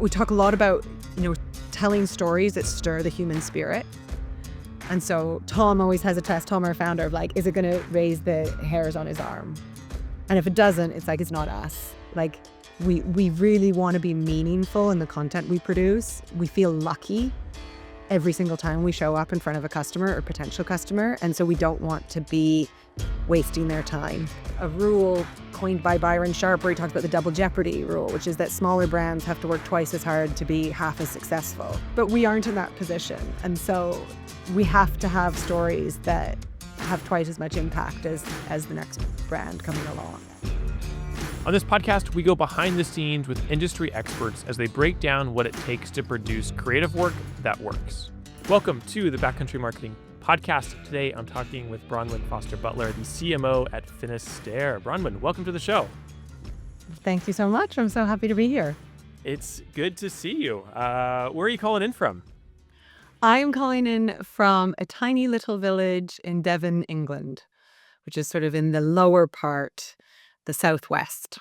We talk a lot about, telling stories that stir the human spirit. And so Tom always has a test, Tom, our founder, of like, is it going to raise the hairs on his arm? And if it doesn't, it's like, it's not us. Like, we really want to be meaningful in the content we produce. We feel lucky every single time we show up in front of a customer or potential customer. And so we don't want to be wasting their time. A rule coined by Byron Sharp, where he talks about the double jeopardy rule, which is that smaller brands have to work twice as hard to be half as successful. But we aren't in that position. And so we have to have stories that have twice as much impact as the next brand coming along. On this podcast, we go behind the scenes with industry experts as they break down what it takes to produce creative work that works. Welcome to the Backcountry Marketing Podcast. Today, I'm talking with Bronwen Foster-Butler, the CMO at Finisterre. Bronwen, welcome to the show. Thank you so much. I'm so happy to be here. It's good to see you. Where are you calling in from? I'm calling in from a tiny little village in Devon, England, which is sort of in the lower part, the southwest.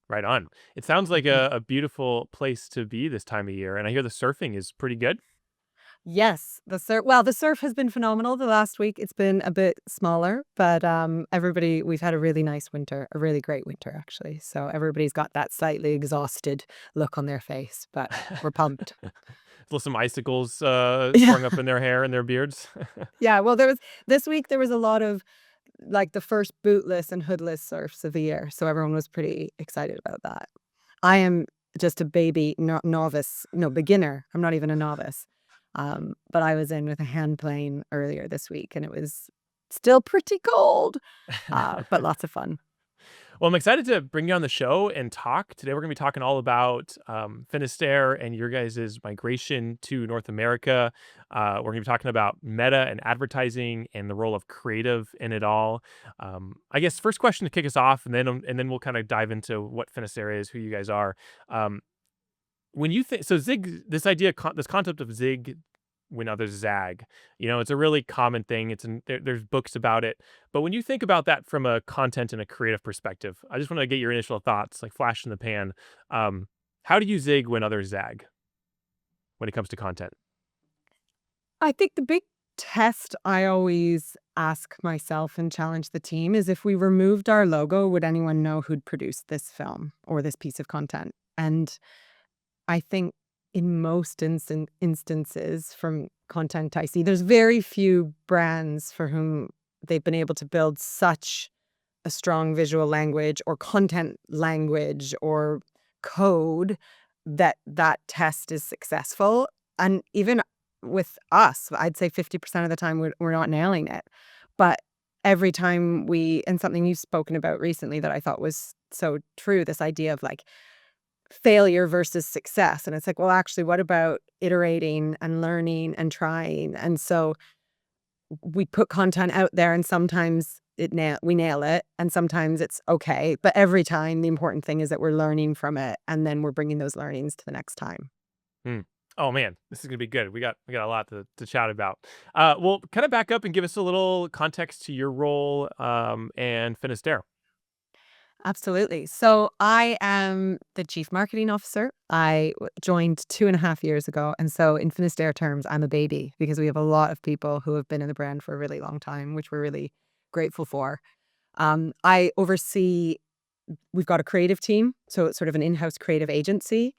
Right on. It sounds like a beautiful place to be this time of year, and I hear the surfing is pretty good. Yes, the surf has been phenomenal. The last week it's been a bit smaller, but we've had a really nice winter, a really great winter actually. So everybody's got that slightly exhausted look on their face, but we're pumped. Some icicles sprung up in their hair and their beards. Yeah, well, this week there was a lot of like the first bootless and hoodless surfs of the year, so everyone was pretty excited about that. I am just a baby beginner. I'm not even a novice. But I was in with a hand plane earlier this week, and it was still pretty cold, but lots of fun. Well, I'm excited to bring you on the show and talk. Today, we're going to be talking all about Finisterre and your guys' migration to North America. We're going to be talking about meta and advertising and the role of creative in it all. I guess first question to kick us off, and then we'll kind of dive into what Finisterre is, who you guys are. When you think, so zig, this concept of zig when others zag, it's a really common thing. There's books about it. But when you think about that from a content and a creative perspective, I just want to get your initial thoughts, like flash in the pan. How do you zig when others zag when it comes to content? I think the big test I always ask myself and challenge the team is, if we removed our logo, would anyone know who'd produced this film or this piece of content? And I think in most instances from content I see, there's very few brands for whom they've been able to build such a strong visual language or content language or code that test is successful. And even with us, I'd say 50% of the time we're not nailing it. But every time and something you've spoken about recently that I thought was so true, this idea of like failure versus success. And it's like, well, actually, what about iterating and learning and trying? And so we put content out there, and sometimes we nail it, and sometimes it's okay. But every time, the important thing is that we're learning from it, and then we're bringing those learnings to the next time. Oh man, this is gonna be good. We got a lot to chat about. Well, kind of back up and give us a little context to your role and Finisterre. Absolutely. So I am the Chief Marketing Officer. I joined 2.5 years ago. And so in Finisterre terms, I'm a baby, because we have a lot of people who have been in the brand for a really long time, which we're really grateful for. I oversee, we've got a creative team, so it's sort of an in-house creative agency.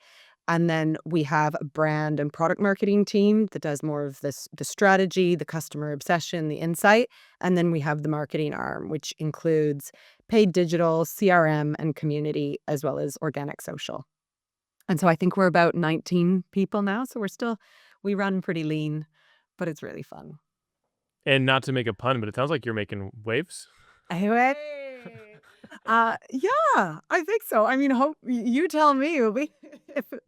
And then we have a brand and product marketing team that does more of the strategy, the customer obsession, the insight. And then we have the marketing arm, which includes paid digital, CRM, and community, as well as organic social. And so I think we're about 19 people now. So we run pretty lean, but it's really fun. And not to make a pun, but it sounds like you're making waves. Anyway. Yeah, I think so. I mean, you tell me.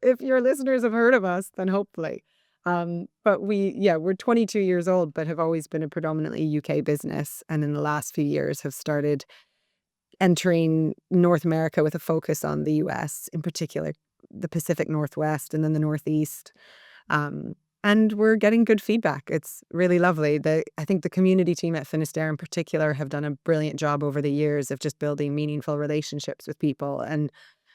If your listeners have heard of us, then hopefully. But we're 22 years old, but have always been a predominantly UK business, and in the last few years have started entering North America with a focus on the US, in particular, the Pacific Northwest and then the Northeast. And we're getting good feedback. It's really lovely. I think the community team at Finisterre in particular have done a brilliant job over the years of just building meaningful relationships with people and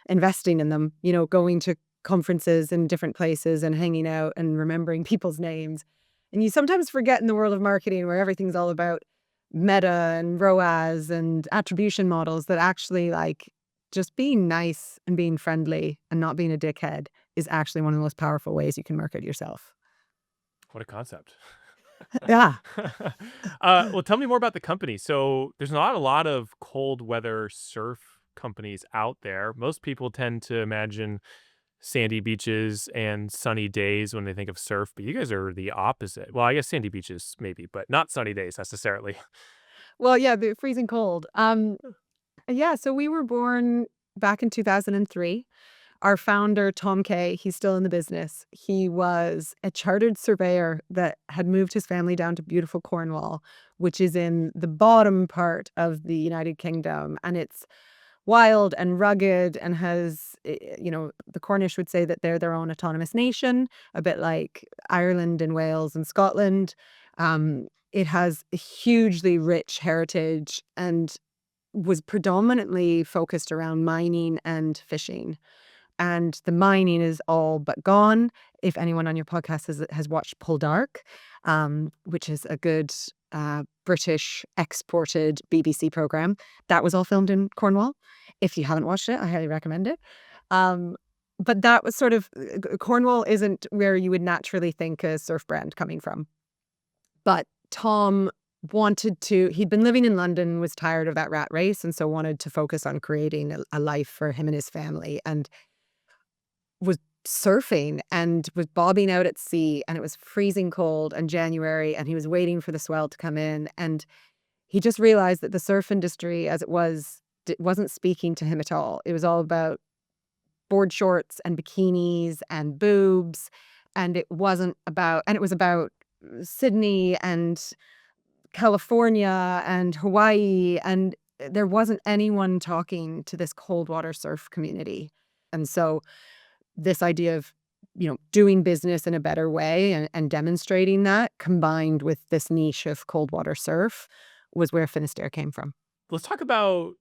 investing in them, going to conferences in different places and hanging out and remembering people's names. And you sometimes forget in the world of marketing where everything's all about meta and ROAS and attribution models that actually like just being nice and being friendly and not being a dickhead is actually one of the most powerful ways you can market yourself. What a concept. Yeah. Well, tell me more about the company. So there's not a lot of cold weather surf companies out there. Most people tend to imagine sandy beaches and sunny days when they think of surf, but you guys are the opposite. Well, I guess sandy beaches maybe, but not sunny days necessarily. Well, yeah, the freezing cold. Yeah, so we were born back in 2003. Our founder, Tom Kay, he's still in the business. He was a chartered surveyor that had moved his family down to beautiful Cornwall, which is in the bottom part of the United Kingdom. And it's wild and rugged and has, the Cornish would say that they're their own autonomous nation, a bit like Ireland and Wales and Scotland. It has a hugely rich heritage and was predominantly focused around mining and fishing. And the mining is all but gone. If anyone on your podcast has watched Pull Dark, which is a good British exported BBC program, that was all filmed in Cornwall. If you haven't watched it, I highly recommend it. Um, but that was sort of Cornwall isn't where you would naturally think a surf brand coming from. But Tom he'd been living in London, was tired of that rat race, and so wanted to focus on creating a life for him and his family. And was surfing and was bobbing out at sea, and it was freezing cold and January, and he was waiting for the swell to come in, and he just realized that the surf industry as it was wasn't speaking to him at all. It was all about board shorts and bikinis and boobs, and it was about Sydney and California and Hawaii, and there wasn't anyone talking to this cold water surf community. And so this idea of, doing business in a better way and demonstrating that combined with this niche of cold water surf was where Finisterre came from. Let's talk about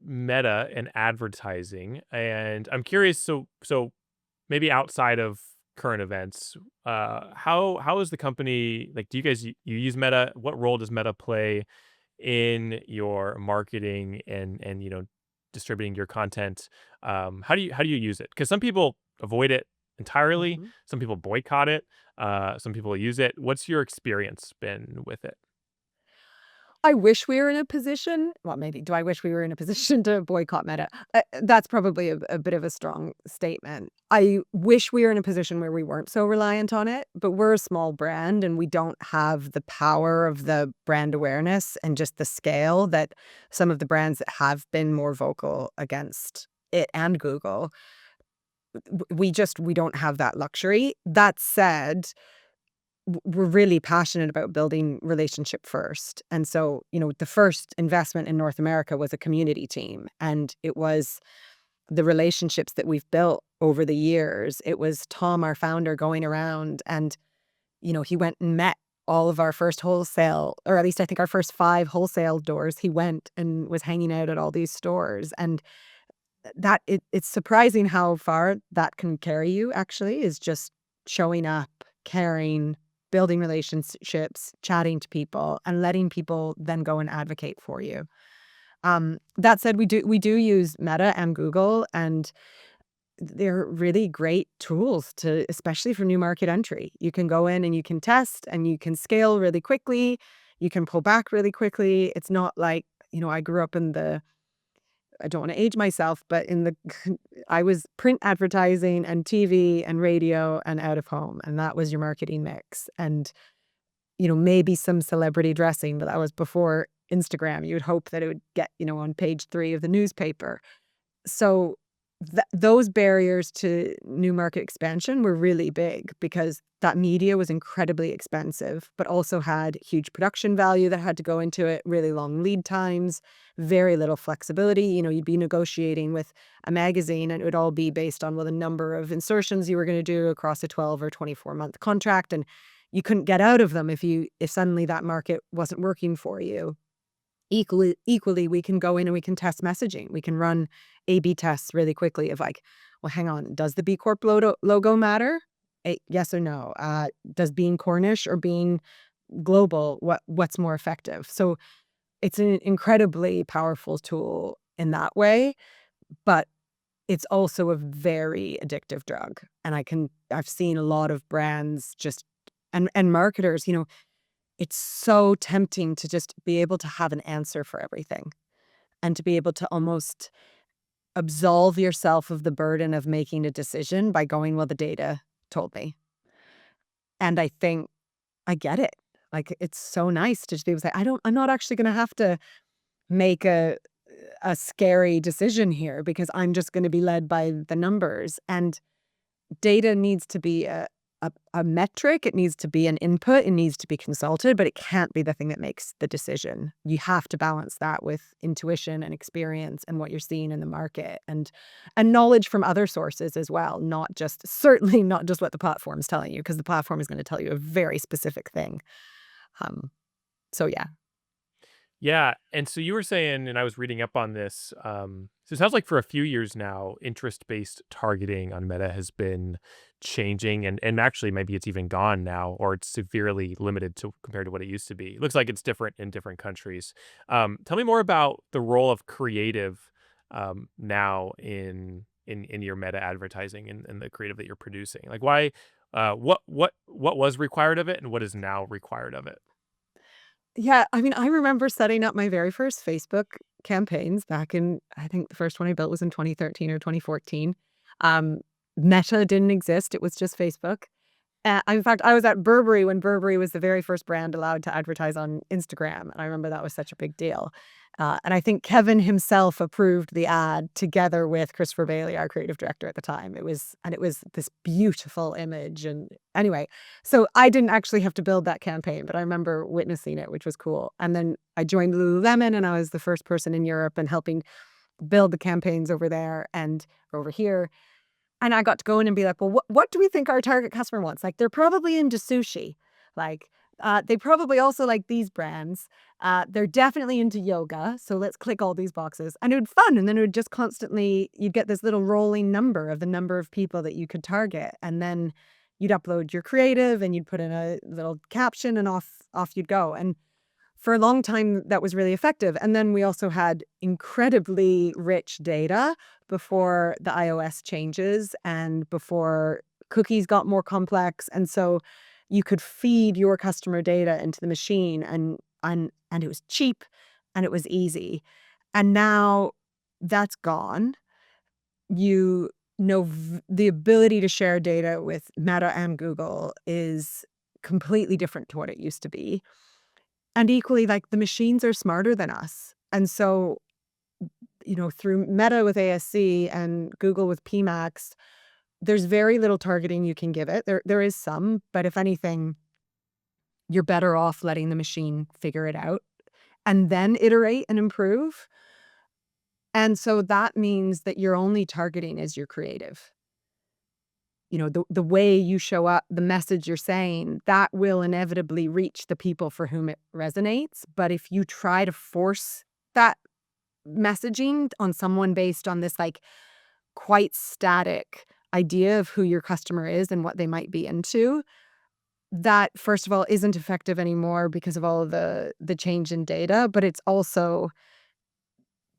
meta and advertising. And I'm curious, so maybe outside of current events, how is the company like? Do you guys you use Meta? What role does Meta play in your marketing and distributing your content? How do you use it? Because some people avoid it entirely, Mhm. some people boycott it, some people use it. What's your experience been with it? I wish we were in a position well, maybe. Do I wish we were in a position to boycott Meta? That's probably a bit of a strong statement. I wish we were in a position where we weren't so reliant on it, but we're a small brand, and we don't have the power of the brand awareness and just the scale that some of the brands that have been more vocal against it and Google. We don't have that luxury. That said, we're really passionate about building relationship first. And so, the first investment in North America was a community team. And it was the relationships that we've built over the years. It was Tom, our founder, going around and, he went and met all of our first wholesale, or at least I think our first 5 wholesale doors. He went and was hanging out at all these stores. And it's surprising how far that can carry you, actually, is just showing up, caring, building relationships, chatting to people, and letting people then go and advocate for you. That said, we do use Meta and Google, and they're really great tools to, especially for new market entry. You can go in and you can test and you can scale really quickly. You can pull back really quickly. It's not like, I grew up in I don't want to age myself, but I was print advertising and TV and radio and out of home, and that was your marketing mix. And, maybe some celebrity dressing, but that was before Instagram. You would hope that it would get, on page 3 of the newspaper. So those barriers to new market expansion were really big because that media was incredibly expensive, but also had huge production value that had to go into it, really long lead times, very little flexibility. You'd be negotiating with a magazine and it would all be based on, well, the number of insertions you were going to do across a 12 or 24-month contract. And you couldn't get out of them if suddenly that market wasn't working for you. Equally, we can go in and we can test messaging. We can run A/B tests really quickly of like, well, hang on, does the B Corp logo matter? Yes or no? Does being Cornish or being global, what's more effective? So it's an incredibly powerful tool in that way, but it's also a very addictive drug. And I've seen a lot of brands just and marketers, it's so tempting to just be able to have an answer for everything and to be able to almost absolve yourself of the burden of making a decision by going, well, the data told me. And I think I get it. Like, it's so nice to just be able to say, I'm not actually going to have to make a scary decision here because I'm just going to be led by the numbers. And data needs to be a metric. It needs to be an input. It needs to be consulted, but it can't be the thing that makes the decision. You have to balance that with intuition and experience and what you're seeing in the market and knowledge from other sources as well, certainly not just what the platform's telling you, because the platform is going to tell you a very specific thing. Um, so yeah. Yeah, and so you were saying, and I was reading up on this. So it sounds like for a few years now, interest-based targeting on Meta has been changing, and actually maybe it's even gone now, or it's severely limited to compared to what it used to be. It looks like it's different in different countries. Tell me more about the role of creative now in your Meta advertising and the creative that you're producing. Like, why? What was required of it, and what is now required of it? Yeah, I mean, I remember setting up my very first Facebook campaigns back in I think the first one I built was in 2013 or 2014. Um, Meta didn't exist, it was just Facebook. In fact, I was at Burberry when Burberry was the very first brand allowed to advertise on Instagram, and I remember that was such a big deal. And I think Kevin himself approved the ad together with Christopher Bailey, our creative director at the time. It was this beautiful image, and anyway, so I didn't actually have to build that campaign, but I remember witnessing it, which was cool. And then I joined Lululemon, and I was the first person in Europe and helping build the campaigns over there and over here. And I got to go in and be like, "Well, what do we think our target customer wants?" Like, they're probably into sushi. Like, they probably also like these brands. They're definitely into yoga, so let's click all these boxes. And it would fun, and then it would just constantly you'd get this little rolling number of the number of people that you could target, and then you'd upload your creative, and you'd put in a little caption, and off you'd go. And for a long time, that was really effective. And then we also had incredibly rich data before the iOS changes and before cookies got more complex. And so you could feed your customer data into the machine and it was cheap and it was easy. And now that's gone. You know, the ability to share data with Meta and Google is completely different to what it used to be. And equally, like, the machines are smarter than us. And so, through Meta with ASC and Google with PMax, there's very little targeting you can give it. There is some, but if anything, you're better off letting the machine figure it out and then iterate and improve. And so that means that your only targeting is your creative. The way you show up, the message you're saying, that will inevitably reach the people for whom it resonates. But if you try to force that messaging on someone based on this like quite static idea of who your customer is and what they might be into, that first of all isn't effective anymore because of all of the change in data. But it's also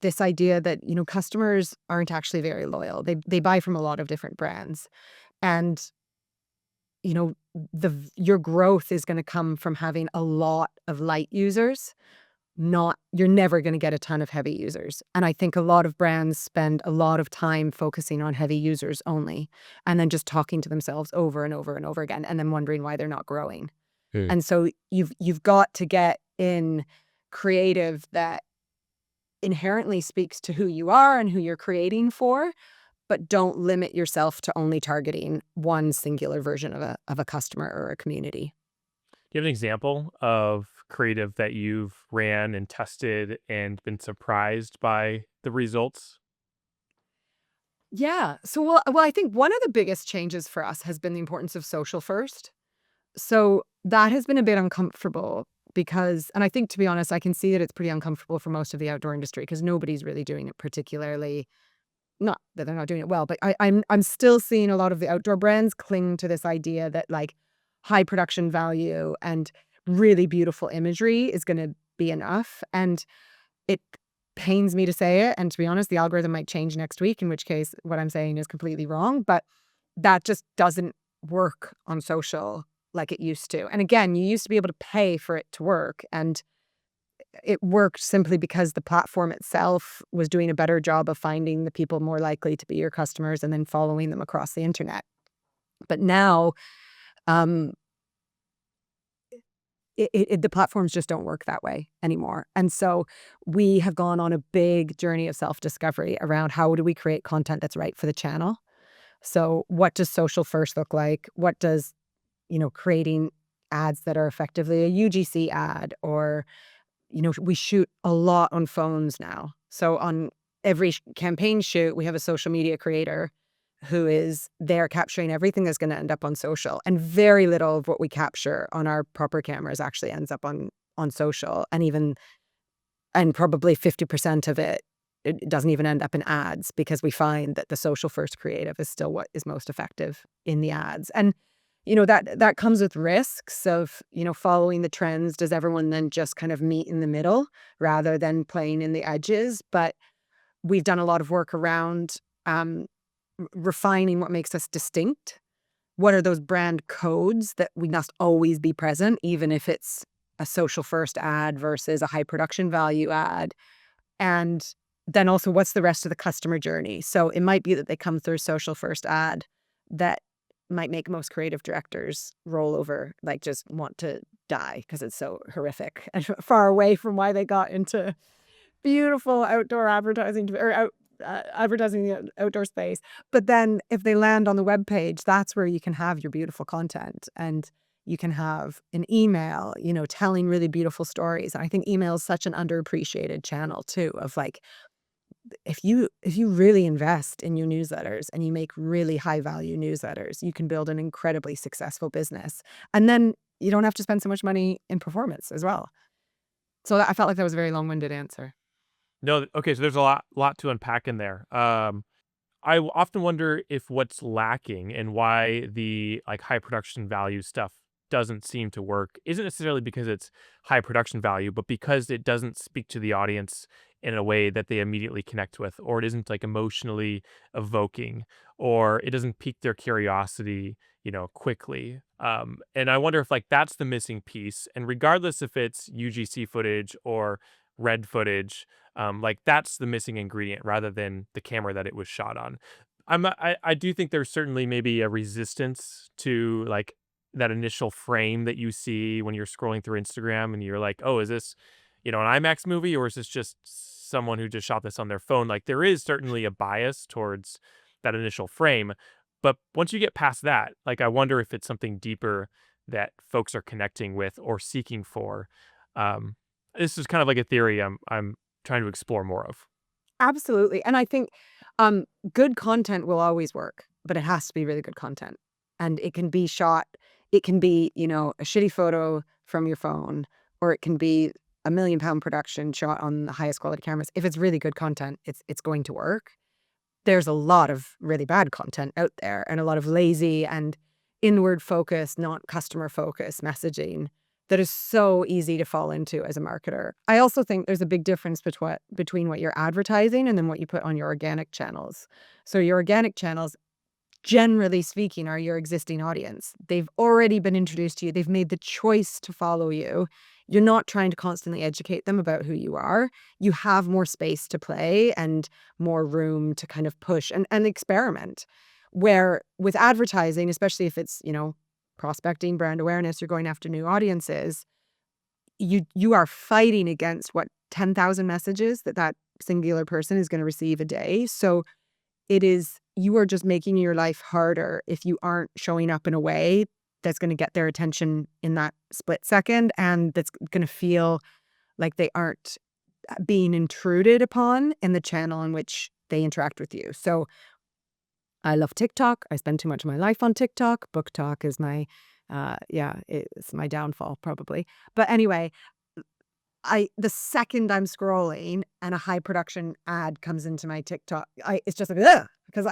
this idea that, customers aren't actually very loyal. They buy from a lot of different brands. And you know, your growth is gonna come from having a lot of light users, not you're never gonna get a ton of heavy users. And I think a lot of brands spend a lot of time focusing on heavy users only, and then just talking to themselves over and over and over again, and then wondering why they're not growing. Hmm. And so you've got to get in creative that inherently speaks to who you are and who you're creating for, but don't limit yourself to only targeting one singular version of a customer or a community. Do you have an example of creative that you've ran and tested and been surprised by the results? Yeah. So, well, I think one of the biggest changes for us has been the importance of social first. So that has been a bit uncomfortable because, and I think, to be honest, I can see that it's pretty uncomfortable for most of the outdoor industry because nobody's really doing it particularly. Not that they're not doing it well, but I'm still seeing a lot of the outdoor brands cling to this idea that like high production value and really beautiful imagery is going to be enough. And it pains me to say it. And to be honest, the algorithm might change next week, in which case what I'm saying is completely wrong. But that just doesn't work on social like it used to. And again, you used to be able to pay for it to work. And it worked simply because the platform itself was doing a better job of finding the people more likely to be your customers and then following them across the internet. But now, um, the platforms just don't work that way anymore. And so we have gone on a big journey of self-discovery around how do we create content that's right for the channel. So what does social first look like? What does, creating ads that are effectively a UGC ad, or we shoot a lot on phones now. So on every campaign shoot, we have a social media creator who is there capturing everything that's going to end up on social. And very little of what we capture on our proper cameras actually ends up on social. And probably 50% of it doesn't even end up in ads, because we find that the social first creative is still what is most effective in the ads. And that comes with risks of, following the trends. Does everyone then just kind of meet in the middle rather than playing in the edges? But we've done a lot of work around refining what makes us distinct. What are those brand codes that we must always be present, even if it's a social first ad versus a high production value ad? And then also, what's the rest of the customer journey? So it might be that they come through social first ad that might make most creative directors roll over, like just want to die because it's so horrific and far away from why they got into beautiful outdoor advertising, or advertising the outdoor space. But then if they land on the web page, that's where you can have your beautiful content, and you can have an email, telling really beautiful stories. And I think email is such an underappreciated channel too, of like, if you really invest in your newsletters and you make really high value newsletters, you can build an incredibly successful business. And then you don't have to spend so much money in performance as well. So I felt like that was a very long-winded answer. No, okay, so there's a lot to unpack in there. Often wonder if what's lacking and why the like high production value stuff doesn't seem to work isn't necessarily because it's high production value, but because it doesn't speak to the audience in a way that they immediately connect with, or it isn't like emotionally evoking, or it doesn't pique their curiosity, quickly. And I wonder if like that's the missing piece. And regardless if it's UGC footage or red footage, like that's the missing ingredient rather than the camera that it was shot on. I do think there's certainly maybe a resistance to like that initial frame that you see when you're scrolling through Instagram and you're like, oh, is this, an IMAX movie, or is this just someone who just shot this on their phone? Like there is certainly a bias towards that initial frame. But once you get past that, like I wonder if it's something deeper that folks are connecting with or seeking for. Um, this is kind of like a theory I'm trying to explore more of. Absolutely. And I think good content will always work, but it has to be really good content. And it can be, a shitty photo from your phone, or it can be a £1 million production shot on the highest quality cameras. If it's really good content, it's going to work. There's a lot of really bad content out there, and a lot of lazy and inward focused, not customer focused messaging that is so easy to fall into as a marketer. I also think there's a big difference between what you're advertising and then what you put on your organic channels. So your organic channels, generally speaking, are your existing audience. They've already been introduced to you. They've made the choice to follow you. You're not trying to constantly educate them about who you are. You have more space to play and more room to kind of push and experiment. Where with advertising, especially if it's, prospecting, brand awareness, you're going after new audiences, you are fighting against what 10,000 messages that singular person is going to receive a day. So you are just making your life harder if you aren't showing up in a way that's going to get their attention in that split second, and that's going to feel like they aren't being intruded upon in the channel in which they interact with you. So I love TikTok. I spend too much of my life on TikTok. Book Talk is my Yeah, it's my downfall probably. But anyway, the second I'm scrolling and a high production ad comes into my TikTok, it's just like, ugh, because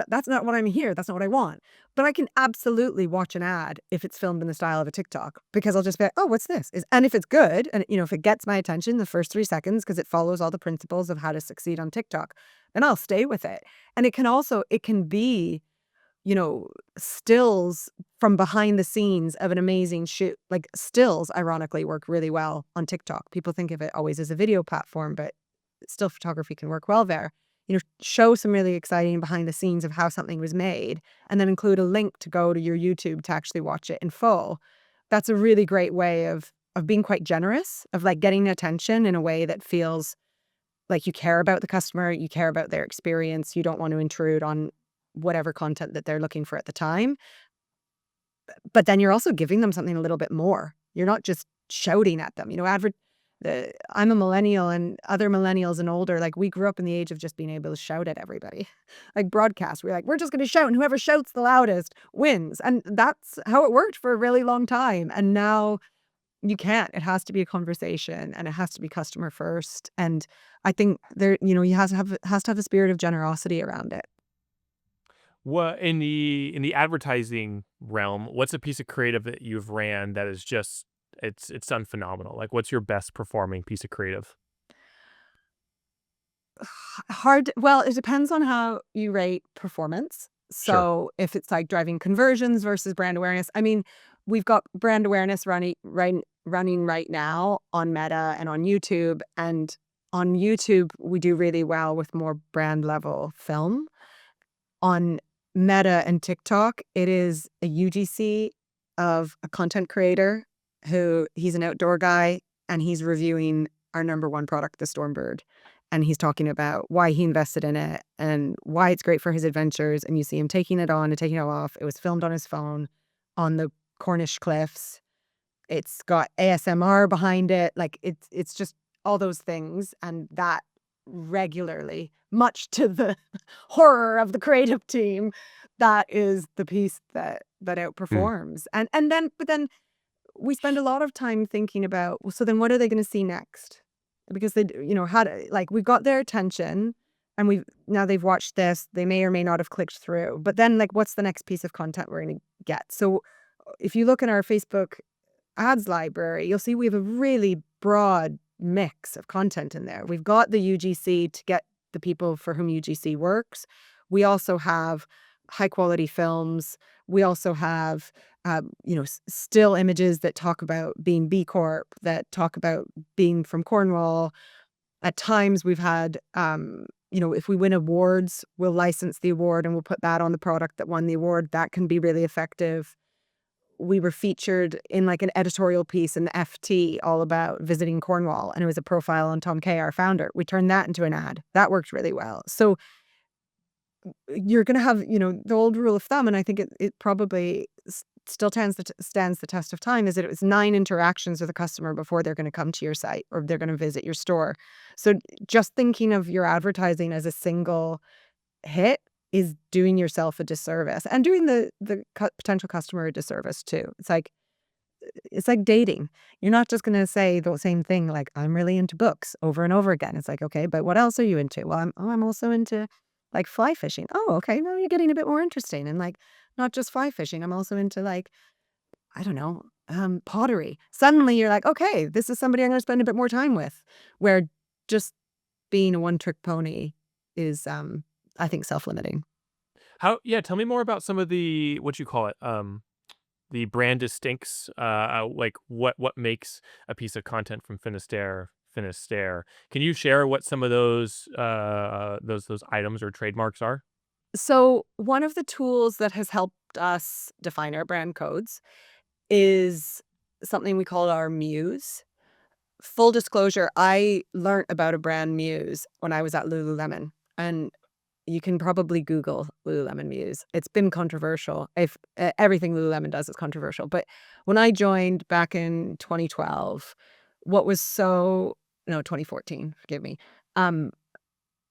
that's not what I'm here. That's not what I want. But I can absolutely watch an ad if it's filmed in the style of a TikTok because I'll just be like, oh, what's this? And if it's good and if it gets my attention the first 3 seconds because it follows all the principles of how to succeed on TikTok, then I'll stay with it. And it can be you know, stills from behind the scenes of an amazing shoot. Like stills, ironically, work really well on TikTok. People think of it always as a video platform, but still photography can work well there. Show some really exciting behind the scenes of how something was made, and then include a link to go to your YouTube to actually watch it in full. That's a really great way of being quite generous, of like getting attention in a way that feels like you care about the customer, you care about their experience, you don't want to intrude on whatever content that they're looking for at the time. But then you're also giving them something a little bit more. You're not just shouting at them. I'm a millennial and other millennials and older, like we grew up in the age of just being able to shout at everybody. Like broadcast, we're like, we're just going to shout and whoever shouts the loudest wins. And that's how it worked for a really long time. And now you can't. It has to be a conversation and it has to be customer first. And I think you has to have a spirit of generosity around it. What in the advertising realm, what's a piece of creative that you've ran that is just it's done phenomenal? Like, what's your best performing piece of creative? Well, it depends on how you rate performance. Sure. So if it's like driving conversions versus brand awareness, I mean, we've got brand awareness running right now on Meta and on YouTube. And on YouTube, we do really well with more brand level film. On Meta and TikTok, it is a UGC of a content creator who he's an outdoor guy and he's reviewing our number one product, the Stormbird. And he's talking about why he invested in it and why it's great for his adventures. And you see him taking it on and taking it off. It was filmed on his phone on the Cornish cliffs. It's got ASMR behind it. Like it's just all those things. And that regularly, much to the horror of the creative team, that is the piece that Mm. outperforms. But then we spend a lot of time thinking about, well, so then what are they going to see next? Because how to like we've got their attention and they've watched this, they may or may not have clicked through. But then like what's the next piece of content we're going to get? So if you look in our Facebook ads library, you'll see we have a really broad mix of content in there. We've got the UGC to get the people for whom UGC works. We also have high quality films. We also have, still images that talk about being B Corp, that talk about being from Cornwall. At times we've had, if we win awards, we'll license the award and we'll put that on the product that won the award. That can be really effective. We were featured in like an editorial piece in the FT all about visiting Cornwall, and it was a profile on Tom Kay, our founder. We turned that into an ad. That worked really well. So you're going to have, the old rule of thumb, and I think it probably still stands the test of time, is that it was 9 interactions with a customer before they're going to come to your site or they're going to visit your store. So just thinking of your advertising as a single hit is doing yourself a disservice and doing the potential customer a disservice too. It's like dating. You're not just going to say the same thing like, I'm really into books over and over again. It's like, okay, but what else are you into? Well, I'm also into like fly fishing. Oh, okay. Now you're getting a bit more interesting. And like, not just fly fishing. I'm also into like, I don't know, pottery. Suddenly you're like, okay, this is somebody I'm going to spend a bit more time with. Where just being a one trick pony is, I think, self-limiting. How yeah, tell me more about some of the what you call it, the brand distincts, like what makes a piece of content from Finisterre Finisterre. Can you share what some of those items or trademarks are? So one of the tools that has helped us define our brand codes is something we call our Muse. Full disclosure, I learned about a brand Muse when I was at Lululemon, and you can probably Google Lululemon Muse. It's been controversial. If everything Lululemon does is controversial, but when I joined back in 2012, what was so no 2014, forgive me. Um,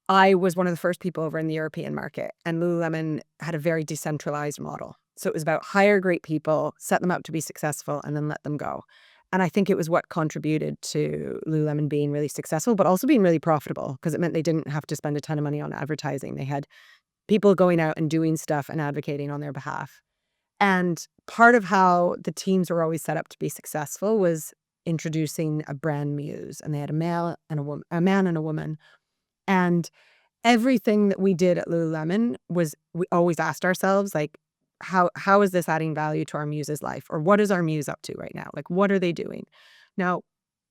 I was one of the first people over in the European market, and Lululemon had a very decentralized model. So it was about hire great people, set them up to be successful, and then let them go. And I think it was what contributed to Lululemon being really successful, but also being really profitable because it meant they didn't have to spend a ton of money on advertising. They had people going out and doing stuff and advocating on their behalf. And part of how the teams were always set up to be successful was introducing a brand muse. And they had a male and a woman, a man and a woman. And everything that we did at Lululemon was we always asked ourselves, like, how is this adding value to our muse's life? Or what is our muse up to right now? Like, what are they doing? Now,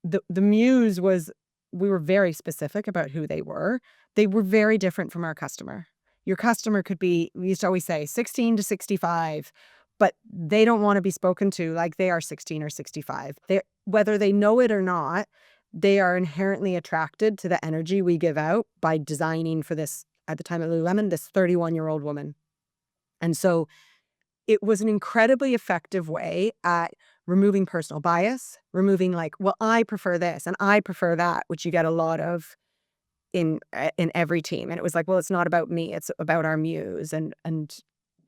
the muse was we were very specific about who they were. They were very different from our customer. Your customer could be, we used to always say 16 to 65, but they don't want to be spoken to like they are 16 or 65. They whether they know it or not, they are inherently attracted to the energy we give out by designing for this, at the time at Lululemon, this 31-year-old woman. And so it was an incredibly effective way at removing personal bias, removing like, well, I prefer this and I prefer that, which you get a lot of in every team. And it was like, well, it's not about me, it's about our muse. And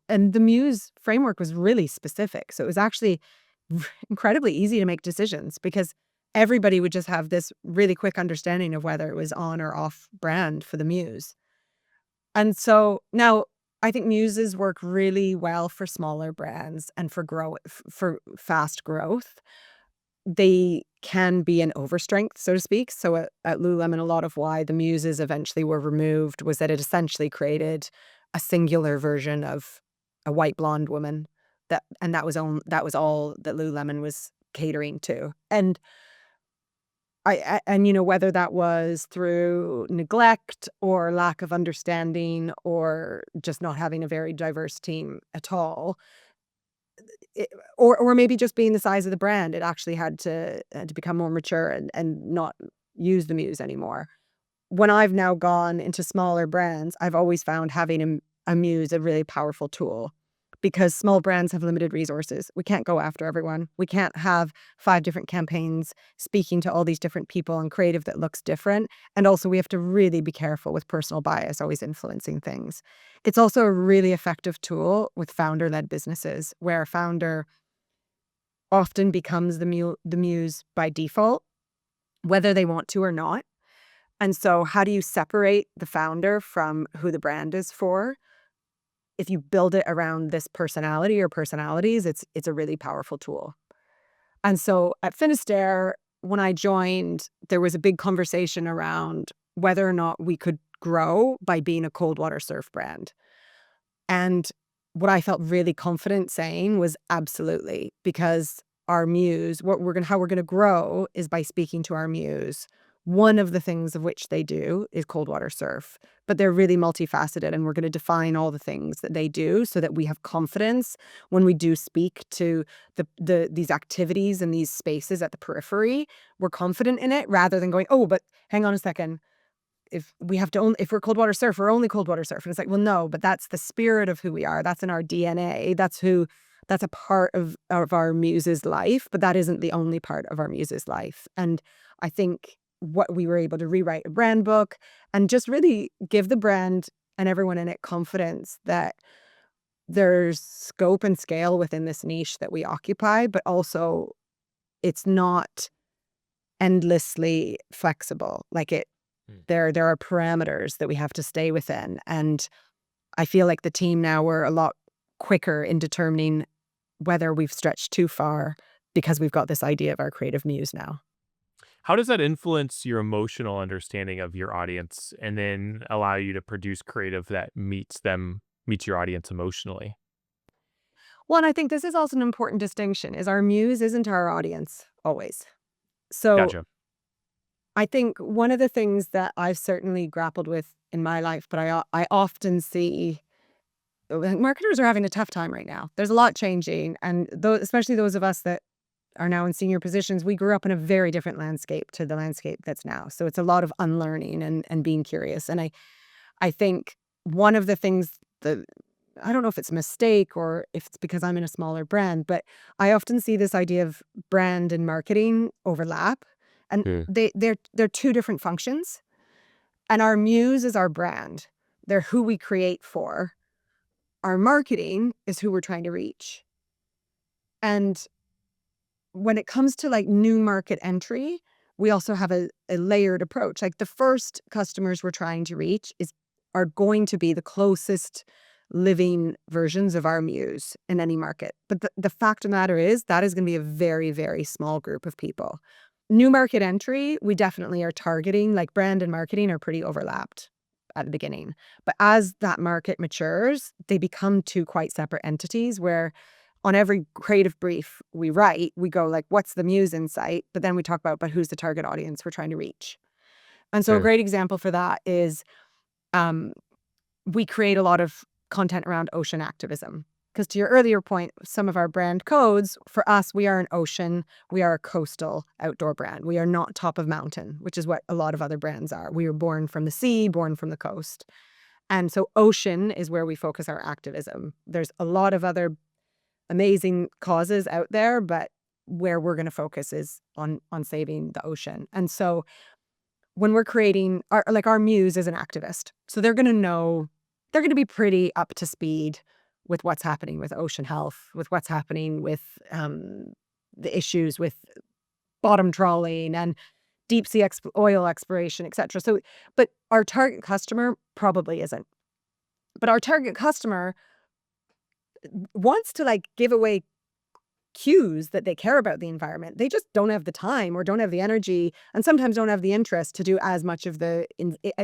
the Muse framework was really specific. So it was actually incredibly easy to make decisions because everybody would just have this really quick understanding of whether it was on or off brand for the Muse. And so now I think Muses work really well for smaller brands and for fast growth. They can be an overstrength, so to speak. So at Lululemon, a lot of why the Muses eventually were removed was that it essentially created a singular version of a white blonde woman and that was all that Lululemon was catering to. And whether that was through neglect or lack of understanding or just not having a very diverse team at all, or maybe just being the size of the brand, it actually had to become more mature and not use the Muse anymore. When I've now gone into smaller brands, I've always found having a Muse a really powerful tool because small brands have limited resources. We can't go after everyone. We can't have 5 different campaigns speaking to all these different people and creative that looks different. And also we have to really be careful with personal bias always influencing things. It's also a really effective tool with founder-led businesses where a founder often becomes the muse by default, whether they want to or not. And so how do you separate the founder from who the brand is for? If you build it around this personality or personalities, it's a really powerful tool. And so at Finisterre, when I joined, there was a big conversation around whether or not we could grow by being a cold water surf brand. And what I felt really confident saying was absolutely, because our muse, how we're gonna grow is by speaking to our muse. One of the things of which they do is cold water surf, but they're really multifaceted, and we're gonna define all the things that they do so that we have confidence when we do speak to these activities and these spaces at the periphery. We're confident in it rather than going, oh, but hang on a second. If we have to if we're cold water surf, we're only cold water surf. And it's like, well, no, but that's the spirit of who we are. That's in our DNA. That's a part of our muse's life, but that isn't the only part of our muse's life. And I think what we were able to rewrite a brand book and just really give the brand and everyone in it confidence that there's scope and scale within this niche that we occupy, but also it's not endlessly flexible. Like there are parameters that we have to stay within. And I feel like the team now, we're a lot quicker in determining whether we've stretched too far because we've got this idea of our creative muse now. How does that influence your emotional understanding of your audience and then allow you to produce creative that meets your audience emotionally? Well, and I think this is also an important distinction is our muse isn't our audience always. So Gotcha. I think one of the things that I've certainly grappled with in my life, but I often see marketers are having a tough time right now. There's a lot changing, and especially those of us that are now in senior positions, we grew up in a very different landscape to the landscape that's now. So it's a lot of unlearning and being curious. And I think one of the things that I don't know if it's a mistake or if it's because I'm in a smaller brand, but I often see this idea of brand and marketing overlap, and Hmm. they're two different functions. And our muse is our brand. They're who we create for. our marketing is who we're trying to reach. And when it comes to like new market entry, we also have a layered approach. Like the first customers we're trying to reach are going to be the closest living versions of our Muse in any market. But the fact of the matter is that is going to be a very, very small group of people. New market entry, we definitely are targeting, like brand and marketing are pretty overlapped at the beginning. But as that market matures, they become two quite separate entities where on every creative brief we write, we go like, what's the Muse insight? But then we talk about, but who's the target audience we're trying to reach? And so a Sure. great example for that is um, we create a lot of content around ocean activism. Because to your earlier point, some of our brand codes, for us, we are an ocean, we are a coastal outdoor brand. We are not top of mountain, which is what a lot of other brands are. We were born from the sea, born from the coast. And so ocean is where we focus our activism. There's a lot of other amazing causes out there, but where we're going to focus is on saving the ocean. And so when we're creating our Muse is an activist. So they're going to know, they're going to be pretty up to speed with what's happening with ocean health, with what's happening with the issues with bottom trawling and deep sea oil exploration, et cetera. So, but our target customer probably isn't. But our target customer wants to like give away cues that they care about the environment. They just don't have the time or don't have the energy and sometimes don't have the interest to do as much of the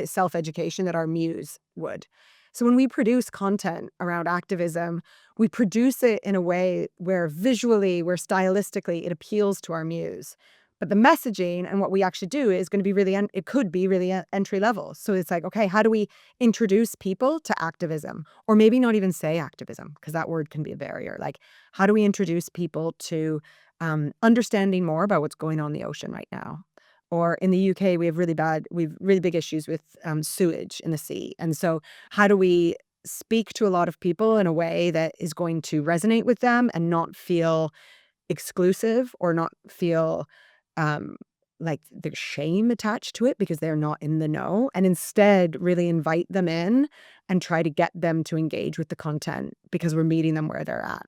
self-education that our Muse would. So when we produce content around activism, we produce it in a way where visually, where stylistically, it appeals to our Muse. But the messaging and what we actually do is going to be really, it could be really entry level. So it's like, okay, how do we introduce people to activism? Or maybe not even say activism, because that word can be a barrier. Like, how do we introduce people to understanding more about what's going on in the ocean right now? Or in the UK, we have really big issues with sewage in the sea. And so how do we speak to a lot of people in a way that is going to resonate with them and not feel exclusive or not feel um, like there's shame attached to it because they're not in the know, and instead really invite them in and try to get them to engage with the content because we're meeting them where they're at.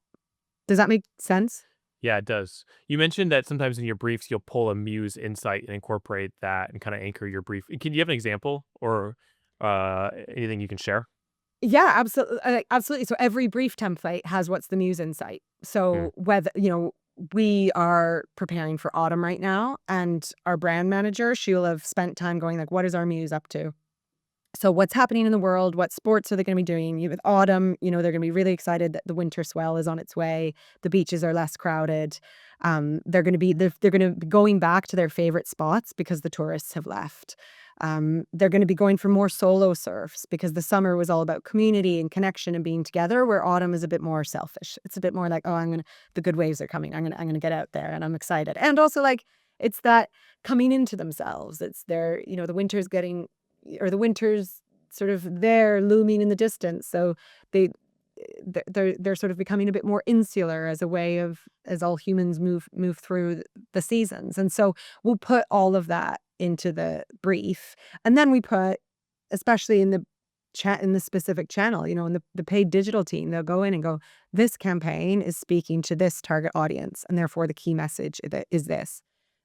Does that make sense? Yeah, it does. You mentioned that sometimes in your briefs you'll pull a Muse insight and incorporate that and kind of anchor your brief. Can you have an example or anything you can share? Yeah, absolutely. Absolutely. So every brief template has what's the Muse insight. Hmm. So whether, we are preparing for autumn right now, and our brand manager, she'll have spent time going like, what is our Muse up to? So what's happening in the world? What sports are they going to be doing? With autumn, they're going to be really excited that the winter swell is on its way. The beaches are less crowded. They're going to be going back to their favorite spots because the tourists have left. They're going to be going for more solo surfs because the summer was all about community and connection and being together, where autumn is a bit more selfish. It's a bit more like, oh, the good waves are coming. I'm gonna get out there and I'm excited. And also like it's that coming into themselves. It's their, the winter's getting or the winter's sort of there looming in the distance. So they they're sort of becoming a bit more insular as a way of as all humans move through the seasons. And so we'll put all of that into the brief. And then we put, especially in the chat in the specific channel, in the paid digital team, they'll go in and go, this campaign is speaking to this target audience, and therefore the key message is this.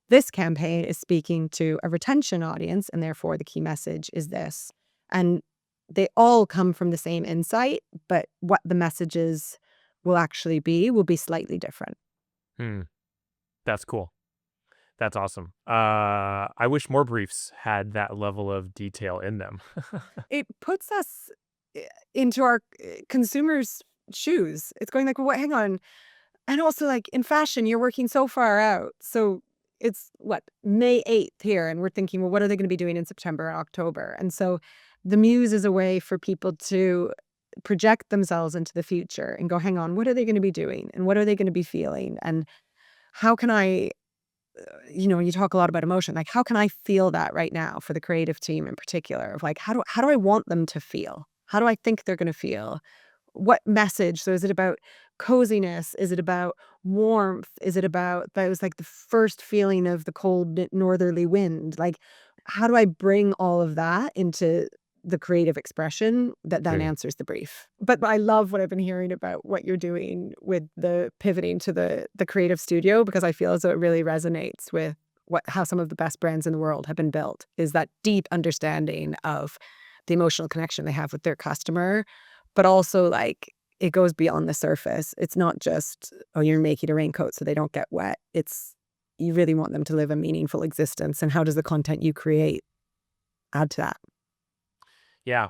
This campaign is speaking to a retention audience, and therefore the key message is this. And they all come from the same insight, but what the messages will be slightly different. Hmm. That's cool. That's awesome. I wish more briefs had that level of detail in them. It puts us into our consumers' shoes. It's going like, well, what, hang on. And also, like in fashion, you're working so far out. So it's what, May 8th here. And we're thinking, well, what are they going to be doing in September and October? And so the Muse is a way for people to project themselves into the future and go, hang on, what are they going to be doing? And what are they going to be feeling? And how can I, you talk a lot about emotion. Like, how can I feel that right now for the creative team in particular? Of like, how do I want them to feel? How do I think they're going to feel? What message? So is it about coziness? Is it about warmth? Is it about that was like the first feeling of the cold northerly wind? Like, how do I bring all of that into the creative expression that then Mm. answers the brief. But I love what I've been hearing about what you're doing with the pivoting to the creative studio, because I feel as though it really resonates with how some of the best brands in the world have been built, is that deep understanding of the emotional connection they have with their customer, but also like it goes beyond the surface. It's not just, oh, you're making a raincoat so they don't get wet. It's you really want them to live a meaningful existence. And how does the content you create add to that? Yeah.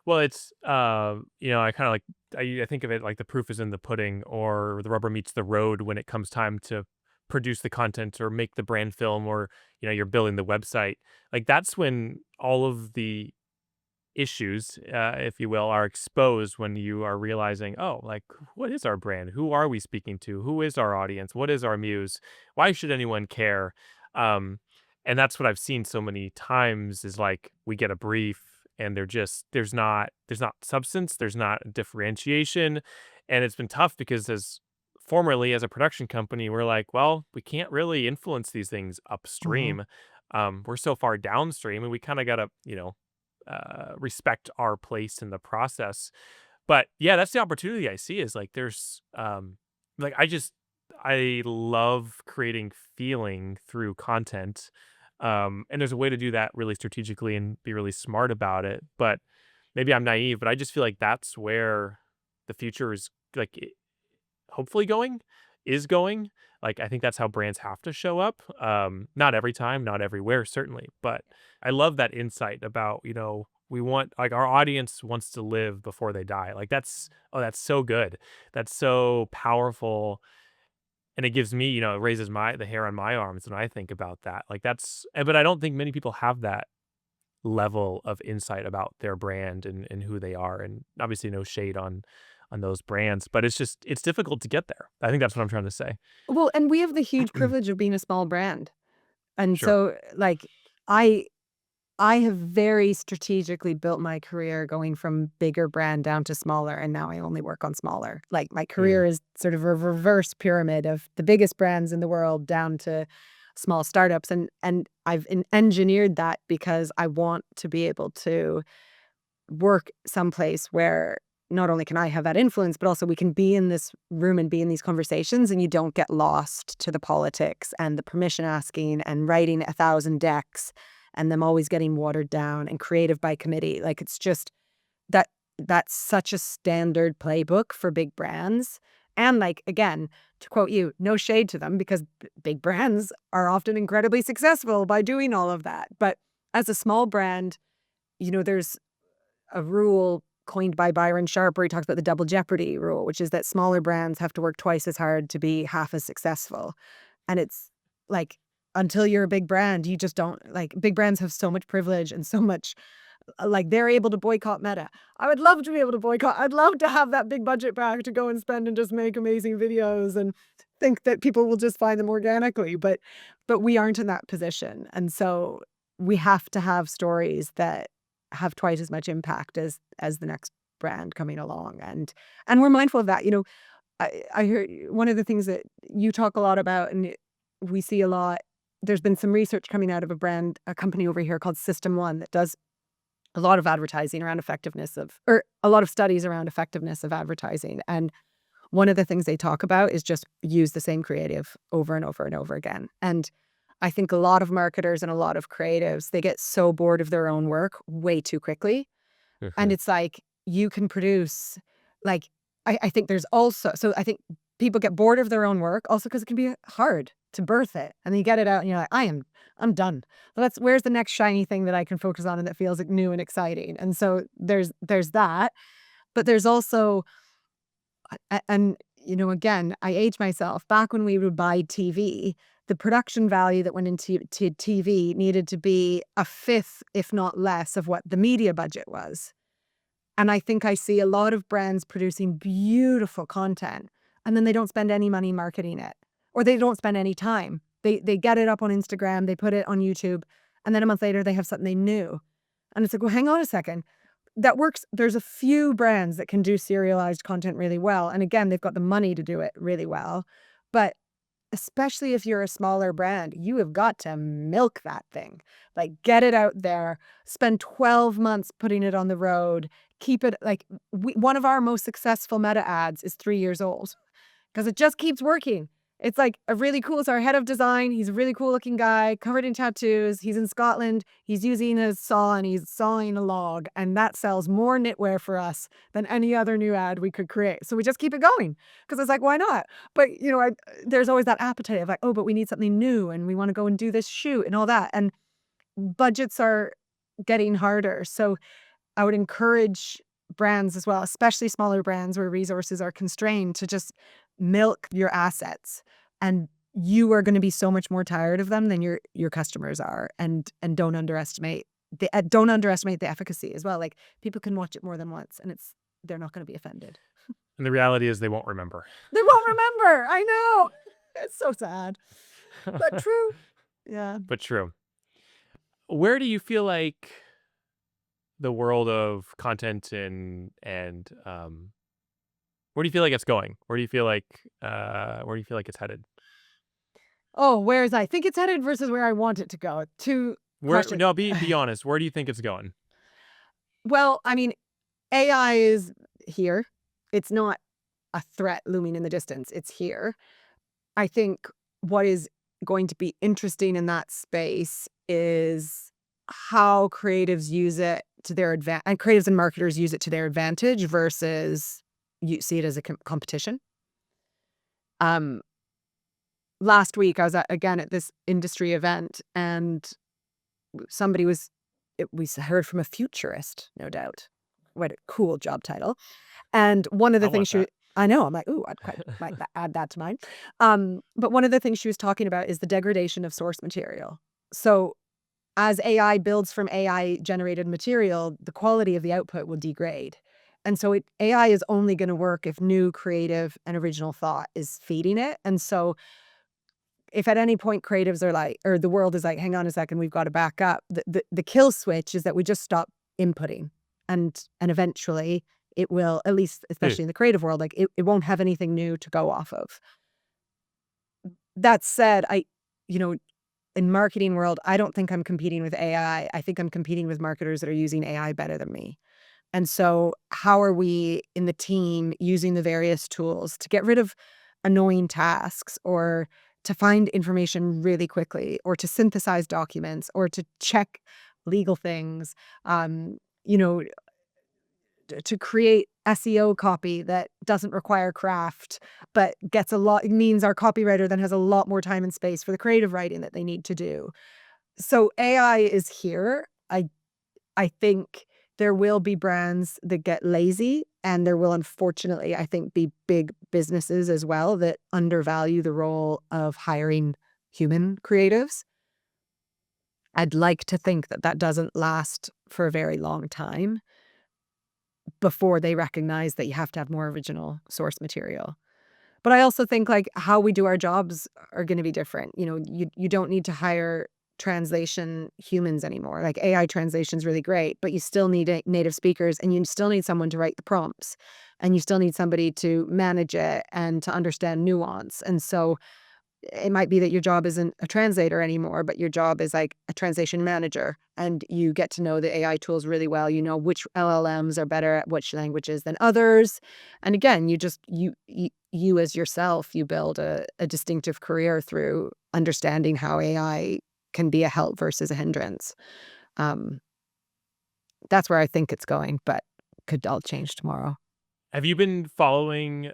Well, it's, I kinda like I think of it like the proof is in the pudding or the rubber meets the road when it comes time to produce the content or make the brand film or, you're building the website. Like, that's when all of the issues, if you will, are exposed when you are realizing, "Oh, like, what is our brand? Who are we speaking to? Who is our audience? What is our muse? Why should anyone care?" Um, and that's what I've seen so many times is, like, we get a brief and there's not substance, there's not differentiation, and it's been tough because formerly as a production company, we're like, "Well, we can't really influence these things Mhm. upstream. We're so far downstream, and we kinda gotta, respect our place in the process." But yeah, that's the opportunity I see is like like I love creating feeling through content. And there's a way to do that really strategically and be really smart about it. But maybe I'm naive, but I just feel like that's where the future is like hopefully is going. Like, I think that's how brands have to show up. Not every time, not everywhere, certainly. But I love that insight about, we want like our audience wants to live before they die. Like that's so good. That's so powerful. And it gives me, it raises the hair on my arms when I think about that. Like but I don't think many people have that level of insight about their brand and who they are. And obviously no shade on those brands, but it's difficult to get there. I think that's what I'm trying to say. Well, and we have the huge privilege of being a small brand. And Sure. so, like, I I have very strategically built my career going from bigger brand down to smaller, and now I only work on smaller. Like, my Mm, career is sort of a reverse pyramid of the biggest brands in the world down to small startups, and I've engineered that because I want to be able to work someplace where not only can I have that influence, but also we can be in this room and be in these conversations, and you don't get lost to the politics and the permission asking and writing 1,000 decks and them always getting watered down and creative by committee. Like, it's just that that's such a standard playbook for big brands. And, like, again, to quote you, no shade to them because big brands are often incredibly successful by doing all of that. But as a small brand, there's a rule coined by Byron Sharp where he talks about the double jeopardy rule, which is that smaller brands have to work twice as hard to be half as successful. And it's like, until you're a big brand, you just don't like big brands have so much privilege and so much like they're able to boycott Meta. I would love to be able to boycott. I'd love to have that big budget back to go and spend and just make amazing videos and think that people will just find them organically. But we aren't in that position. And so we have to have stories that have twice as much impact as the next brand coming along. And we're mindful of that. I hear one of the things that you talk a lot about and we see a lot. There's been some research coming out of a company over here called System One that does a lot of advertising around effectiveness of or a lot of studies around effectiveness of advertising. And one of the things they talk about is just use the same creative over and over and over again. And I think a lot of marketers and a lot of creatives, they get so bored of their own work way too quickly. And mhm. it's like you can produce like I think there's also so I think people get bored of their own work also because it can be hard to birth it. And then you get it out and you're like, I'm done. Where's the next shiny thing that I can focus on and that feels like new and exciting. And so there's that. But there's also and again, I age myself. Back when we would buy TV, the production value that went into TV needed to be a fifth, if not less, of what the media budget was. And I think I see a lot of brands producing beautiful content, and then they don't spend any money marketing it, or they don't spend any time. They get it up on Instagram, they put it on YouTube, and then a month later they have something new. And it's like, well, hang on a second. That works. There's a few brands that can do serialized content really well. And again, they've got the money to do it really well. But especially if you're a smaller brand, you have got to milk that thing. Like, get it out there, spend 12 months putting it on the road, keep it like one of our most successful meta ads is 3 years old because it just keeps working. It's like a really cool, it's our head of design. He's a really cool looking guy, covered in tattoos. He's in Scotland. He's using a saw and he's sawing a log. And that sells more knitwear for us than any other new ad we could create. So we just keep it going because it's like, why not? But, there's always that appetite of like, oh, but we need something new and we want to go and do this shoot and all that. And budgets are getting harder. So I would encourage brands as well, especially smaller brands where resources are constrained, to just milk your assets. And you are going to be so much more tired of them than your customers are. And don't underestimate the efficacy as well. Like, people can watch it more than once, and they're not going to be offended. And the reality is they won't remember. They won't remember. I know. It's so sad, but true. Yeah. But true. Where do you feel like the world of content and where do you feel like it's going? Where do you feel like it's headed? Oh, where I think it's headed versus where I want it to go. Two Where questions. no, be honest. Where do you think it's going? Well, I mean, AI is here. It's not a threat looming in the distance. It's here. I think what is going to be interesting in that space is how creatives use it to their advantage, and creatives and marketers use it to their advantage versus you see it as a competition. Um, Last week I was again at this industry event, and somebody we heard from a futurist, no doubt. What a cool job title. And one of I the things want that. I know, I'm like, ooh, I'd quite might add that to mine. But one of the things she was talking about is the degradation of source material. So as AI builds from AI generated material, the quality of the output will degrade. And so AI is only going to work if new creative and original thought is feeding it. And so if at any point creatives are like, or the world is like, hang on a second, we've got to back up, the kill switch is that we just stop inputting. And eventually it will, at least Hey, especially in the creative world, like it won't have anything new to go off of. That said, you know, in marketing world, I don't think I'm competing with AI. I think I'm competing with marketers that are using AI better than me. And so how are we in the team using the various tools to get rid of annoying tasks, or to find information really quickly, or to synthesize documents, or to check legal things, um, you know, to create SEO copy that doesn't require craft, but gets it means our copywriter then has a lot more time and space for the creative writing that they need to do. So AI is here. I think there will be brands that get lazy, and there will, unfortunately, I think, be big businesses as well that undervalue the role of hiring human creatives. I'd like to think that that doesn't last for a very long time before they recognize that you have to have more original source material. But I also think, like, how we do our jobs are gonna be different. You don't need to hire translation humans anymore. Like, AI translation's really great, but you still need native speakers, and you still need someone to write the prompts, and you still need somebody to manage it and to understand nuance. And so it might be that your job isn't a translator anymore, but your job is like a translation manager, and you get to know the AI tools really well. You know which LLMs are better at which languages than others. And again, you as yourself, you build a distinctive career through understanding how AI can be a help versus a hindrance. Um, that's where I think it's going, but could all change tomorrow. have you been following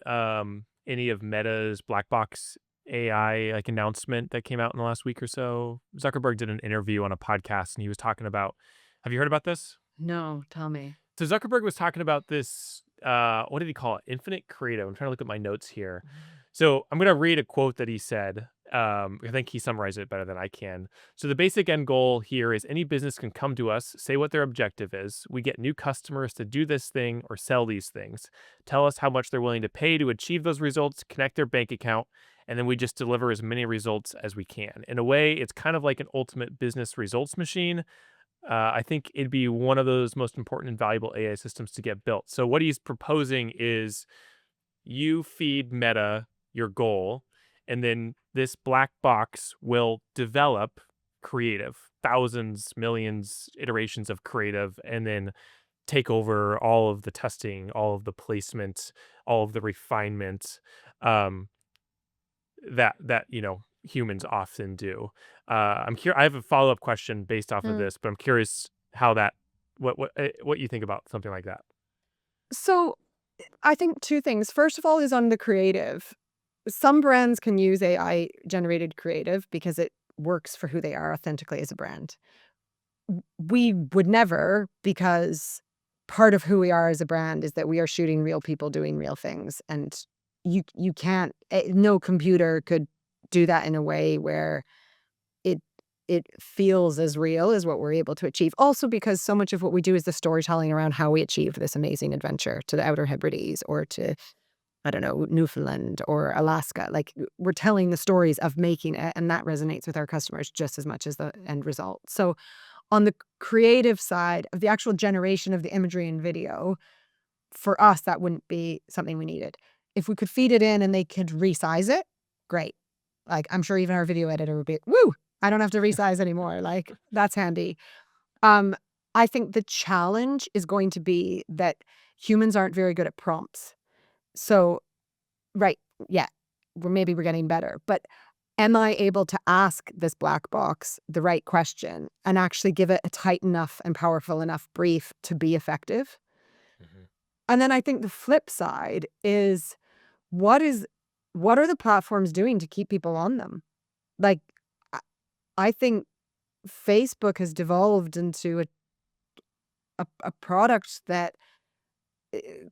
any of Meta's black box AI like announcement that came out in the last week or so? Zuckerberg did an interview on a podcast and he was talking about. Have you heard about this? No, tell me. So Zuckerberg was talking about this, what did he call it? Infinite creative. I'm trying to look at my notes here. So I'm going to read a quote that he said. I think he summarized it better than I can. So the basic end goal here is any business can come to us, say what their objective is. We get new customers to do this thing or sell these things. Tell us how much they're willing to pay to achieve those results, connect their bank account, and then we just deliver as many results as we can. In a way, it's kind of like an ultimate business results machine. I think it'd be one of those most important and valuable AI systems to get built. So what he's proposing is you feed Meta your goal, and then this black box will develop creative, thousands, millions iterations of creative, and then take over all of the testing, all of the placement, all of the refinement, um, that humans often do. I have a follow-up question based off of Mm. this, but I'm curious how that what you think about something like that. So I think two things. First of all, is on the creative. Some brands can use AI generated creative because it works for who they are authentically as a brand. We would never, because part of who we are as a brand is that we are shooting real people doing real things, and you can't. No computer could do that in a way where it it feels as real as what we're able to achieve. Also, because so much of what we do is the storytelling around how we achieved this amazing adventure to the Outer Hebrides or to, I don't know, Newfoundland or Alaska. Like, we're telling the stories of making it, and that resonates with our customers just as much as the end result. So, on the creative side of the actual generation of the imagery and video, for us, that wouldn't be something we needed. If we could feed it in and they could resize it, great. Like, I'm sure even our video editor would be, woo, I don't have to resize anymore. Like, that's handy. Um, I think the challenge is going to be that humans aren't very good at prompts. So, right, yeah, maybe we're getting better, but am I able to ask this black box the right question and actually give it a tight enough and powerful enough brief to be effective? Mhm. And then I think the flip side is what is what are the platforms doing to keep people on them? Like, I I think Facebook has devolved into a product that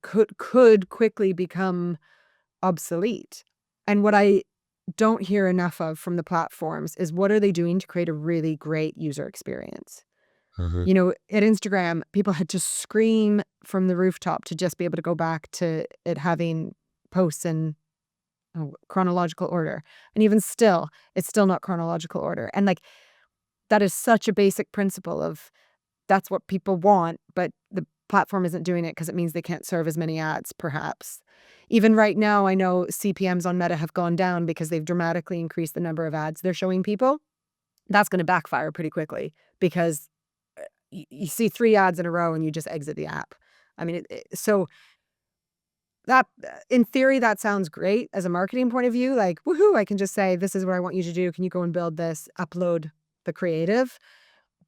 could quickly become obsolete. And what I don't hear enough of from the platforms is what are they doing to create a really great user experience? Mhm. You know, at Instagram, people had to scream from the rooftop to just be able to go back to it having posts in chronological order. And even still, it's still not chronological order. And like, that is such a basic principle of that's what people want, but the platform isn't doing it because it means they can't serve as many ads, perhaps. Even right now, I know CPMs on Meta have gone down because they've dramatically increased the number of ads they're showing people. That's going to backfire pretty quickly because you see 3 ads in a row and you just exit the app. I mean, so that in theory, that sounds great as a marketing point of view. Like, woohoo, I can just say, this is what I want you to do. Can you go and build this, upload the creative?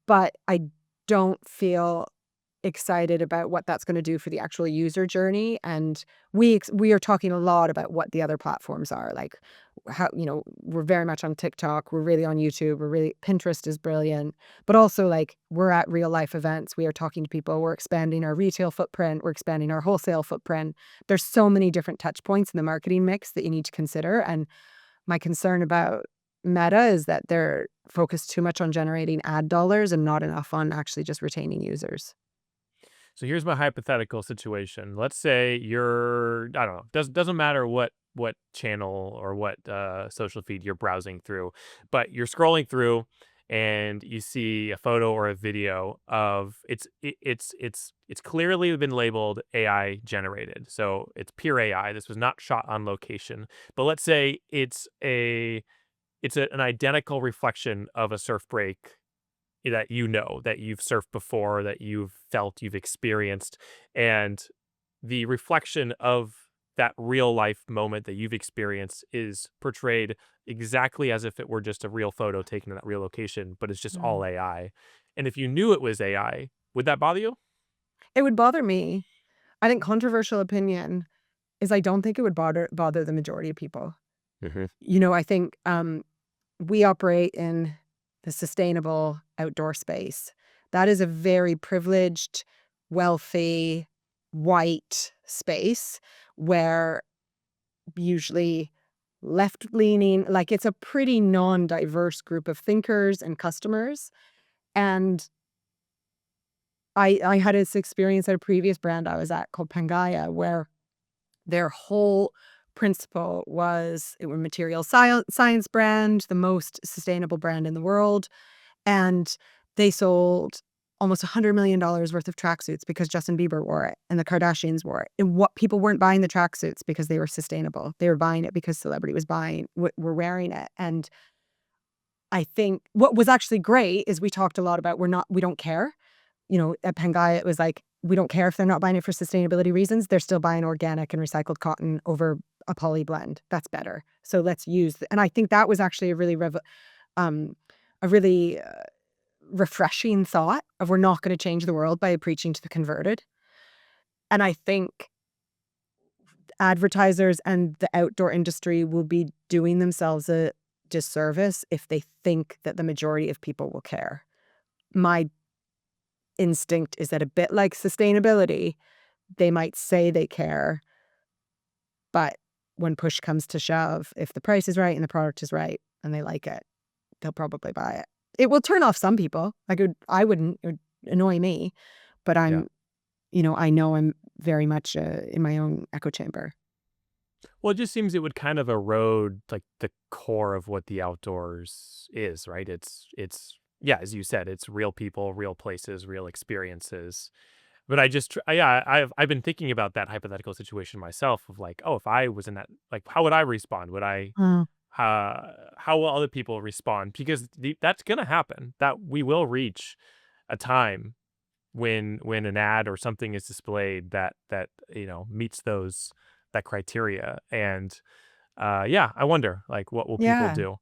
But I don't feel excited about what that's gonna do for the actual user journey, and we are talking a lot about what the other platforms are, like, how we're very much on TikTok, we're really on YouTube, we're really Pinterest is brilliant, but also, like, we're at real life events, we are talking to people, we're expanding our retail footprint, we're expanding our wholesale footprint. There's so many different touch points in the marketing mix that you need to consider, and my concern about Meta is that they're focused too much on generating ad dollars and not enough on actually just retaining users. So here's my hypothetical situation. Let's say I don't know, doesn't matter what channel or what social feed you're browsing through, but you're scrolling through and you see a photo or a video of it's clearly been labeled AI generated. So it's pure AI. This was not shot on location. But let's say an identical reflection of a surf break that that you've surfed before, that you've felt, you've experienced, and the reflection of that real life moment that you've experienced is portrayed exactly as if it were just a real photo taken in that real location, but it's just all Mm. AI. And if you knew it was AI, would that bother you? It would bother me. I think controversial opinion is I don't think it would bother the majority of people. Mhm. I think, we operate in the sustainable outdoor space. That is a very privileged, wealthy, white space where usually left-leaning like, it's a pretty non-diverse group of thinkers and customers, and I had this experience at a previous brand I was at called Pangaya, where their whole principle was it were material science brand, the most sustainable brand in the world, and they sold almost $100 million worth of tracksuits because Justin Bieber wore it and the Kardashians wore it. And what people weren't buying the tracksuits because they were sustainable. They were buying it because celebrity was were wearing it. And I think what was actually great is we talked a lot about we don't care. At Pangaea, it was like, we don't care if they're not buying it for sustainability reasons. They're still buying organic and recycled cotton over a poly blend. That's better. So let's and I think that was actually um, a really refreshing thought of we're not going to change the world by preaching to the converted. And I think advertisers and the outdoor industry will be doing themselves a disservice if they think that the majority of people will care. My instinct is that, a bit like sustainability, they might say they care, but when push comes to shove, if the price is right and the product is right and they like it, they'll probably buy it. It will turn off some people. I wouldn't. It would annoy me, but Yeah. I know I'm very much in my own echo chamber. Well, it just seems it would kind of erode like the core of what the outdoors is, right? It's yeah, as you said, it's real people, real places, real experiences. But yeah, I've been thinking about that hypothetical situation myself of like, oh, if I was in that, like, how would I respond? Would I Mm. how will other people respond? Because that's gonna happen. That we will reach a time when an ad or something is displayed that meets those that criteria. And yeah, I wonder, like, what will people Yeah. do?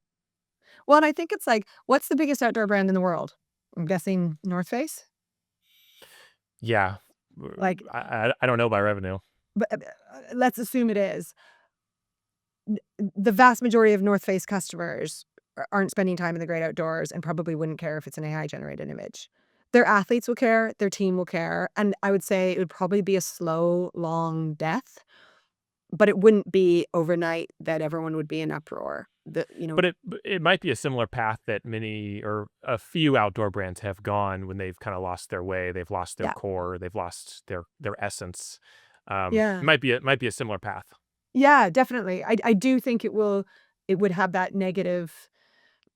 Well, and I think it's like, what's the biggest outdoor brand in the world? I'm guessing North Face. Yeah. Like, I don't know by revenue. but let's assume it is. The vast majority of North Face customers aren't spending time in the great outdoors and probably wouldn't care if it's an AI generated image. Their athletes will care, their team will care, and I would say it would probably be a slow, long death, but it wouldn't be overnight that everyone would be in uproar. But it might be a similar path that many or a few outdoor brands have gone when they've kind of lost their way, they've lost their Yeah. core, they've lost their essence. Yeah. It might be a similar path. Yeah, definitely. I do think it would have that negative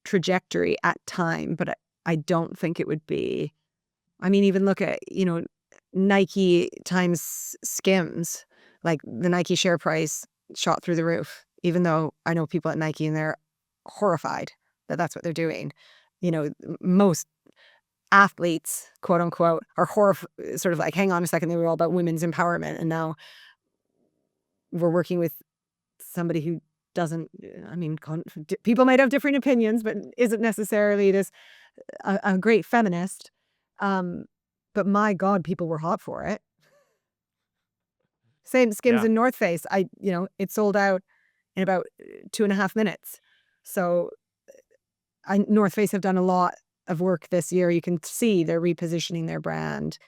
trajectory at time, but I don't think it would be. I mean, even look at, Nike times Skims, like the Nike share price shot through the roof, even though I know people at Nike and they're horrified that that's what they're doing. Most athletes, quote unquote, are sort of like, hang on a second, they were all about women's empowerment. And now we're working with somebody who doesn't, I mean, people might have different opinions, but isn't necessarily a great feminist. Um, but my God, people were hot for it. Same Skims Yeah. and North Face. It sold out in about 2.5 minutes. So North Face have done a lot of work this year. You can see they're repositioning their brand.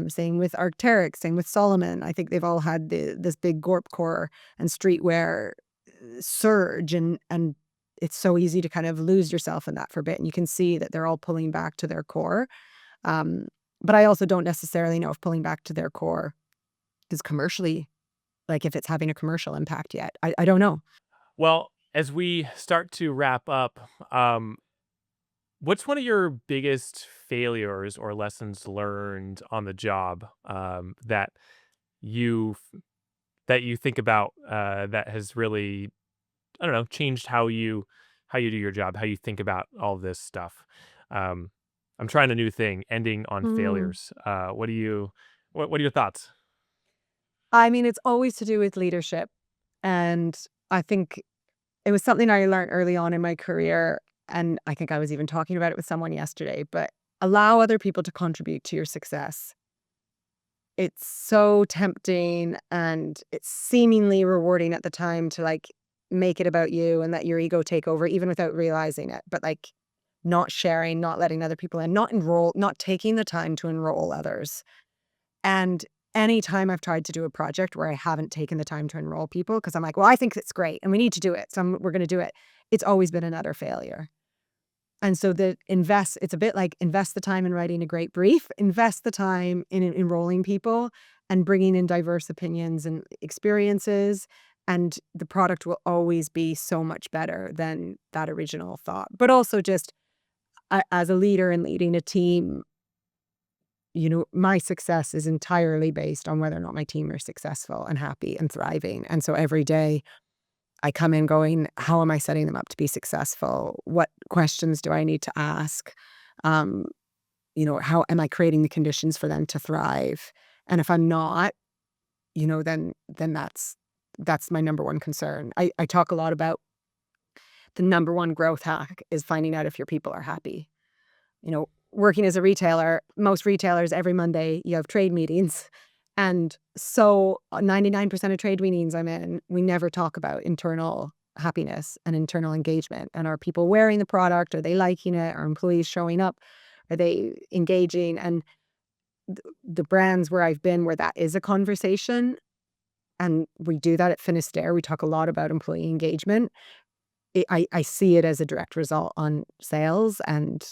Same with Arc'teryx, same with Solomon. I think they've all had this big gorp core and streetwear surge, and it's so easy to kind of lose yourself in that for a bit. And you can see that they're all pulling back to their core. Um, but I also don't necessarily know if pulling back to their core is commercially, like, if it's having a commercial impact yet. I don't know. Well, as we start to wrap up, what's one of your biggest failures or lessons learned on the job, you that you think about, that has really, I don't know, changed how you do your job, how you think about all this stuff? Um, I'm trying a new thing, ending on Mm. failures. What are your thoughts? I mean, it's always to do with leadership. And I think it was something I learned early on in my career. And I think I was even talking about it with someone yesterday, but allow other people to contribute to your success. It's so tempting and it's seemingly rewarding at the time to, like, make it about you and let your ego take over even without realizing it. But, like, not sharing, not letting other people in, not taking the time to enroll others. And anytime I've tried to do a project where I haven't taken the time to enroll people because I'm like, well, I think it's great and we need to do it. So we're going to do it. It's always been another failure. And so it's a bit like, invest the time in writing a great brief, invest the time in enrolling people and bringing in diverse opinions and experiences. And the product will always be so much better than that original thought. But also just as a leader and leading a team, my success is entirely based on whether or not my team are successful and happy and thriving. And so every day I come in going, how am I setting them up to be successful? What questions do I need to ask? Um, how am I creating the conditions for them to thrive? And if I'm not, then that's my number one concern. I talk a lot about the number one growth hack is finding out if your people are happy. Working as a retailer, most retailers every Monday you have trade meetings. And so 99% of trade meetings I'm in, we never talk about internal happiness and internal engagement. And are people wearing the product? Are they liking it? Are employees showing up? Are they engaging? And the brands where I've been where that is a conversation, and we do that at Finisterre, we talk a lot about employee engagement. I see it as a direct result on sales and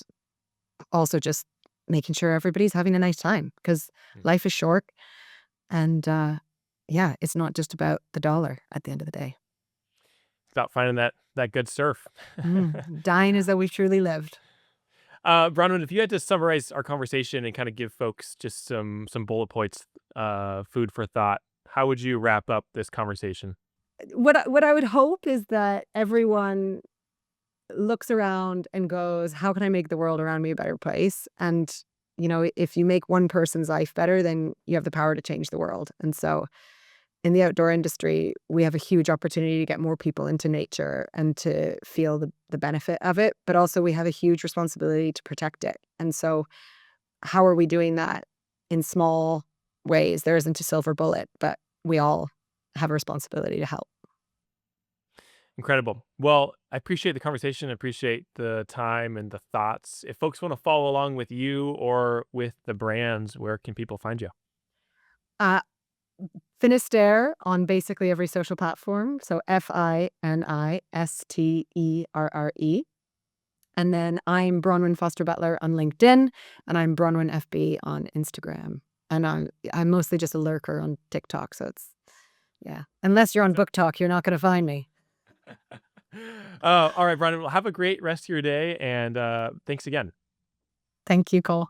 also just making sure everybody's having a nice time because Mm. life is short. And yeah, it's not just about the dollar at the end of the day. It's about finding that good surf. Dying as though we've truly lived. Bronwyn, if you had to summarize our conversation and kind of give folks just some bullet points, food for thought, how would you wrap up this conversation? What I would hope is that everyone looks around and goes, how can I make the world around me a better place? And, if you make one person's life better, then you have the power to change the world. And so in the outdoor industry, we have a huge opportunity to get more people into nature and to feel the benefit of it. But also we have a huge responsibility to protect it. And so how are we doing that in small ways? There isn't a silver bullet, but we all have a responsibility to help. Incredible. Well, I appreciate the conversation. I appreciate the time and the thoughts. If folks want to follow along with you or with the brands, where can people find you? Uh, Finisterre on basically every social platform. So Finisterre. And then I'm Bronwen Foster-Butler on LinkedIn, and I'm Bronwen FB on Instagram. And I'm mostly just a lurker on TikTok. So yeah. Unless you're on Book Talk, you're not going to find me. All right, Bronwyn. Well, have a great rest of your day, and thanks again. Thank you, Cole.